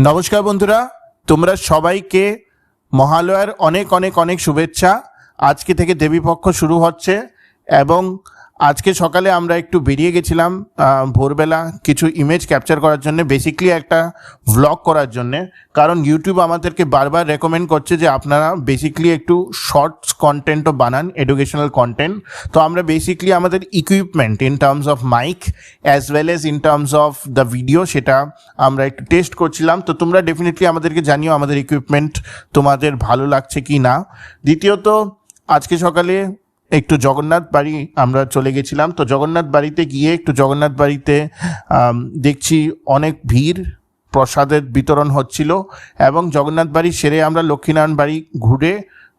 নমস্কার বন্ধুরা, তোমরা সবাইকে মহালয়ার অনেক অনেক অনেক শুভেচ্ছা। আজকে থেকে দেবীপক্ষ শুরু হচ্ছে এবং আজকে সকালে আমরা একটু বেরিয়ে গেছিলাম ভোরবেলা কিছু ইমেজ ক্যাপচার করার জন্য, বেসিক্যালি একটা ভ্লগ করার জন্যে। কারণ ইউটিউব আমাদেরকে বারবার রেকমেন্ড করছে যে আপনারা বেসিক্যালি একটু শর্টস কন্টেন্টও বানান, এডুকেশনাল কন্টেন্ট। তো আমরা বেসিক্যালি আমাদের equipment in terms of mic as well as in terms of the video, সেটা আমরা একটু টেস্ট করছিলাম। তো তোমরা ডেফিনেটলি আমাদেরকে জানিও আমাদের ইকুইপমেন্ট তোমাদের ভালো লাগছে কি না। দ্বিতীয়ত, আজকে সকালে একটু জগন্নাথ বাড়ি আমরা চলে গেছিলাম। তো জগন্নাথ বাড়িতে গিয়ে একটু জগন্নাথ বাড়িতে দেখছি অনেক ভিড়, প্রসাদের বিতরণ হচ্ছিল এবং জগন্নাথ বাড়ি সেরে আমরা লক্ষ্মীনারায়ণ বাড়ি ঘুরে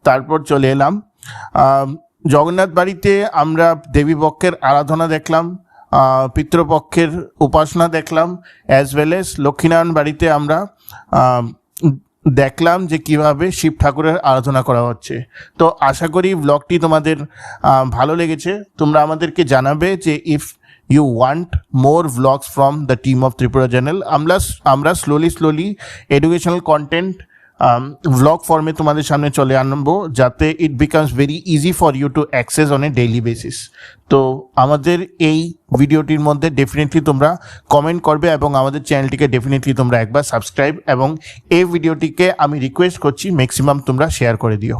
তারপর চলে এলাম। জগন্নাথ বাড়িতে আমরা দেবীপক্ষের আরাধনা দেখলাম, পিতৃপক্ষের উপাসনা দেখলাম, অ্যাজ ওয়েল এজ লক্ষ্মীনারায়ণ বাড়িতে আমরা দেখলাম যে কিভাবে শিব ঠাকুরের আরাধনা করা হচ্ছে। তো আশা করি ব্লগটি তোমাদের ভালো লেগেছে। তোমরা আমাদেরকে জানাবে যে if you want more vlogs from the team of Tripura channel. আমরা স্লোলি এডুকেশনাল কন্টেন্ট ভ্লগ ফর্মে তোমাদের সামনে চলে আনবো, যাতে it becomes very easy for you to access on a daily basis. তো আমাদের এই ভিডিওটির মধ্যে ডেফিনেটলি তোমরা কমেন্ট করবে এবং আমাদের চ্যানেলটিকে ডেফিনেটলি তোমরা একবার সাবস্ক্রাইব, এবং এই ভিডিওটিকে আমি রিকোয়েস্ট করছি ম্যাক্সিমাম তোমরা শেয়ার করে দিও।